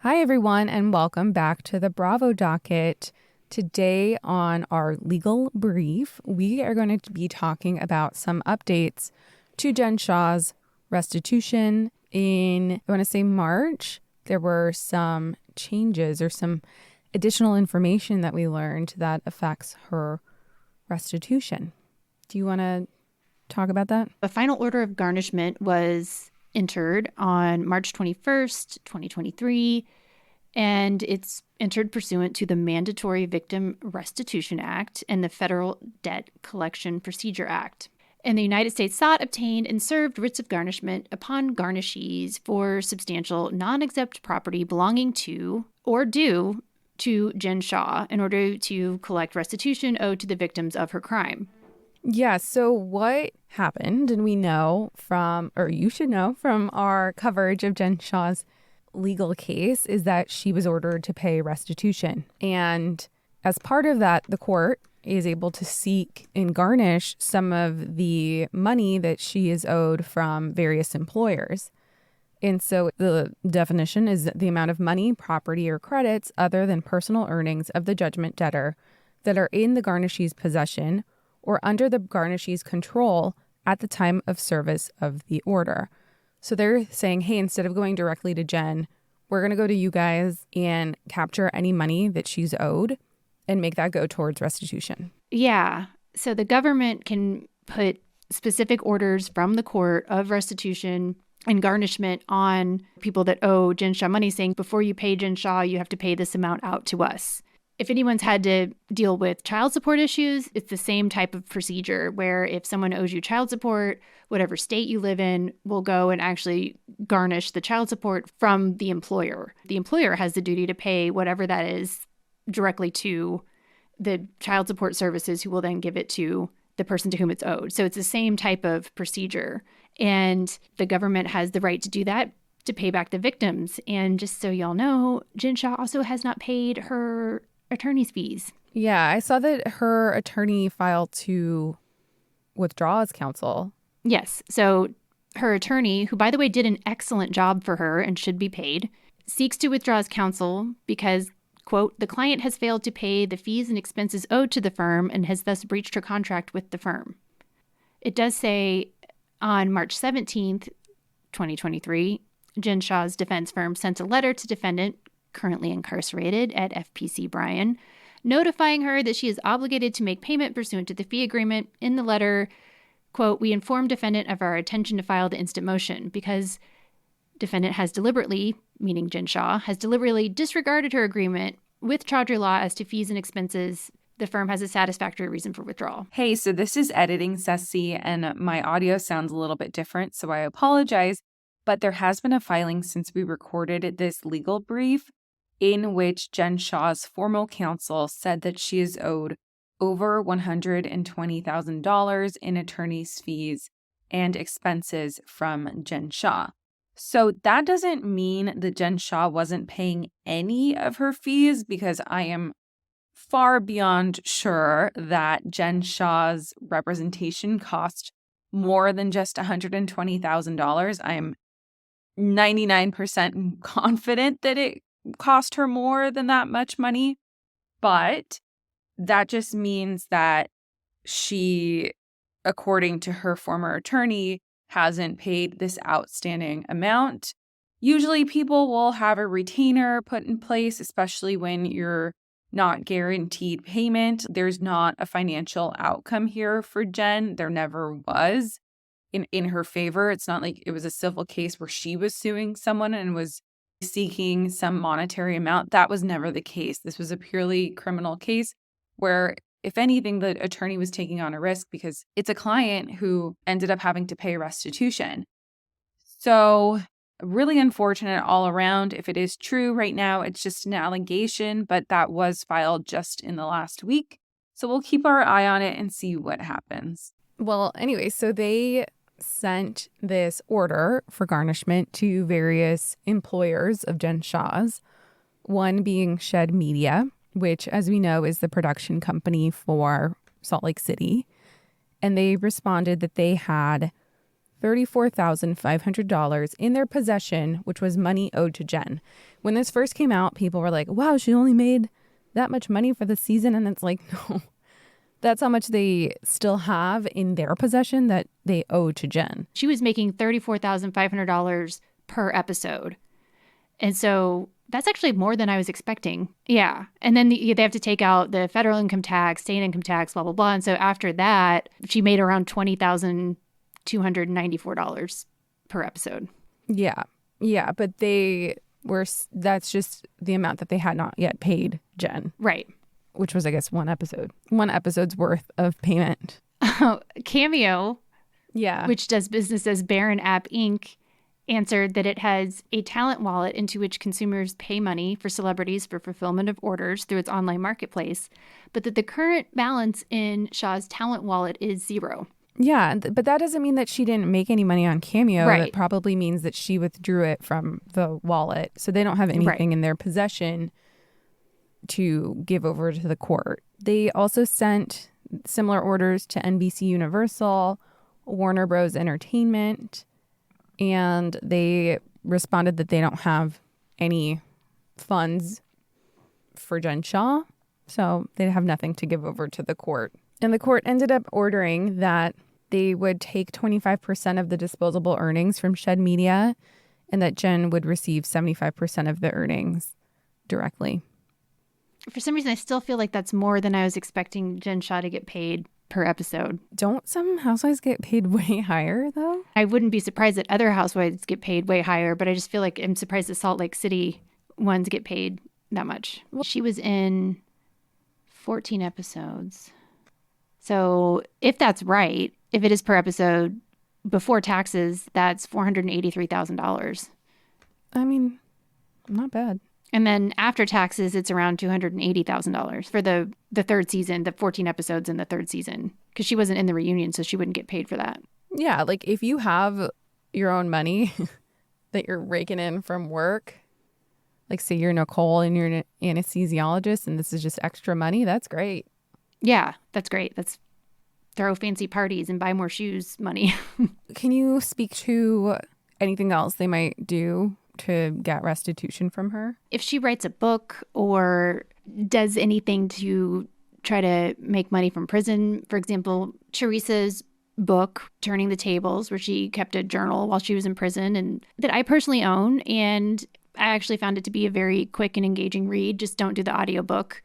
Hi, everyone, and welcome back to the Bravo Docket. Today on our legal brief, we are going to be talking about some updates to Jen Shah's restitution in, I want to say March. There were some changes or some additional information that we learned that affects her restitution. Do you want to talk about that? The final order of garnishment was entered on March 21st, 2023, and it's entered pursuant to the Mandatory Victim Restitution Act and the Federal Debt Collection Procedure Act. And the United States sought, obtained, and served writs of garnishment upon garnishees for substantial non-exempt property belonging to or due to Jen Shah in order to collect restitution owed to the victims of her crime. Yeah, so what happened, and we know from, or you should know from our coverage of Jen Shah's legal case, is that she was ordered to pay restitution. And as part of that, the court is able to seek and garnish some of the money that she is owed from various employers. And so the definition is the amount of money, property, or credits other than personal earnings of the judgment debtor that are in the garnishee's possession or under the garnishee's control at the time of service of the order. So they're saying, hey, instead of going directly to Jen, we're going to go to you guys and capture any money that she's owed and make that go towards restitution. Yeah. So the government can put specific orders from the court of restitution and garnishment on people that owe Jen Shah money, saying, before you pay Jen Shah, you have to pay this amount out to us. If anyone's had to deal with child support issues, it's the same type of procedure where if someone owes you child support, whatever state you live in will go and actually garnish the child support from the employer. The employer has the duty to pay whatever that is directly to the child support services, who will then give it to the person to whom it's owed. So it's the same type of procedure. And the government has the right to do that, to pay back the victims. And just so y'all know, Jen Shah also has not paid her attorney's fees. Yeah, I saw that her attorney filed to withdraw as counsel. Yes. So her attorney, who, by the way, did an excellent job for her and should be paid, seeks to withdraw as counsel because, quote, the client has failed to pay the fees and expenses owed to the firm and has thus breached her contract with the firm. It does say on March 17th, 2023, Jen Shah's defense firm sent a letter to defendant, currently incarcerated at FPC Bryan, notifying her that she is obligated to make payment pursuant to the fee agreement. In the letter, quote, we inform defendant of our intention to file the instant motion because defendant has deliberately, meaning Jen Shah, has deliberately disregarded her agreement with Chaudhry Law as to fees and expenses. The firm has a satisfactory reason for withdrawal. Hey, so this is editing Ceci, and my audio sounds a little bit different, so I apologize. But there has been a filing since we recorded this legal brief in which Jen Shah's formal counsel said that she is owed over $120,000 in attorney's fees and expenses from Jen Shah. So that doesn't mean that Jen Shah wasn't paying any of her fees, because I am far beyond sure that Jen Shah's representation cost more than just $120,000. I am 99% confident that it cost her more than that much money, but that just means that she, according to her former attorney, hasn't paid this outstanding amount. Usually people will have a retainer put in place, especially when you're not guaranteed payment. There's not a financial outcome here for Jen. There never was in her favor. It's not like it was a civil case where she was suing someone and was seeking some monetary amount. That was never the case. This was a purely criminal case where, if anything, the attorney was taking on a risk because it's a client who ended up having to pay restitution. So really unfortunate all around. If it is true right now, it's just an allegation, but that was filed just in the last week. So we'll keep our eye on it and see what happens. Well, anyway, so they sent this order for garnishment to various employers of Jen Shah's, one being Shed Media, which, as we know, is the production company for Salt Lake City. And they responded that they had $34,500 in their possession, which was money owed to Jen. When this first came out, people were like, wow, she only made that much money for the season. And it's like, no, that's how much they still have in their possession that they owe to Jen. She was making $34,500 per episode. And so that's actually more than I was expecting. Yeah. And then they have to take out the federal income tax, state income tax, blah, blah, blah. And so after that, she made around $20,294 per episode. Yeah. Yeah. But that's just the amount that they had not yet paid Jen. Right. Which was, I guess, one episode's worth of payment. Cameo, yeah, which does business as Baron App Inc., answered that it has a talent wallet into which consumers pay money for celebrities for fulfillment of orders through its online marketplace, but that the current balance in Shah's talent wallet is zero. Yeah, but that doesn't mean that she didn't make any money on Cameo. Right. That probably means that she withdrew it from the wallet. So they don't have anything in their possession to give over to the court. They also sent similar orders to NBC Universal, Warner Bros. Entertainment, and they responded that they don't have any funds for Jen Shah, so they have nothing to give over to the court. And the court ended up ordering that they would take 25% of the disposable earnings from Shed Media and that Jen would receive 75% of the earnings directly. For some reason, I still feel like that's more than I was expecting Jen Shah to get paid per episode. Don't some housewives get paid way higher, though? I wouldn't be surprised that other housewives get paid way higher, but I just feel like I'm surprised that Salt Lake City ones get paid that much. She was in 14 episodes. So if that's right, if it is per episode, before taxes, that's $483,000. I mean, not bad. And then after taxes, it's around $280,000 for the third season, the 14 episodes in the third season, because she wasn't in the reunion, so she wouldn't get paid for that. Yeah, like if you have your own money that you're raking in from work, like say you're Nicole and you're an anesthesiologist and this is just extra money, that's great. Yeah, that's great. That's throw fancy parties and buy more shoes money. Can you speak to anything else they might do to get restitution from her? If she writes a book or does anything to try to make money from prison, for example, Teresa's book, Turning the Tables, where she kept a journal while she was in prison, and that I personally own, and I actually found it to be a very quick and engaging read. Just don't do the audiobook.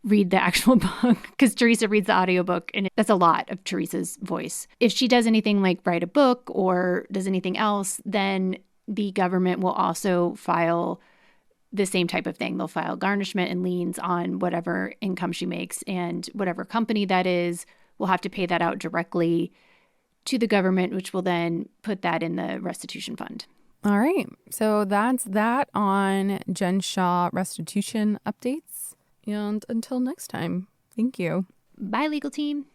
Read the actual book, because Teresa reads the audiobook, and that's a lot of Teresa's voice. If she does anything like write a book or does anything else, then the government will also file the same type of thing. They'll file garnishment and liens on whatever income she makes, and whatever company that is will have to pay that out directly to the government, which will then put that in the restitution fund. All right. So that's that on Jen Shah restitution updates. And until next time, thank you. Bye, legal team.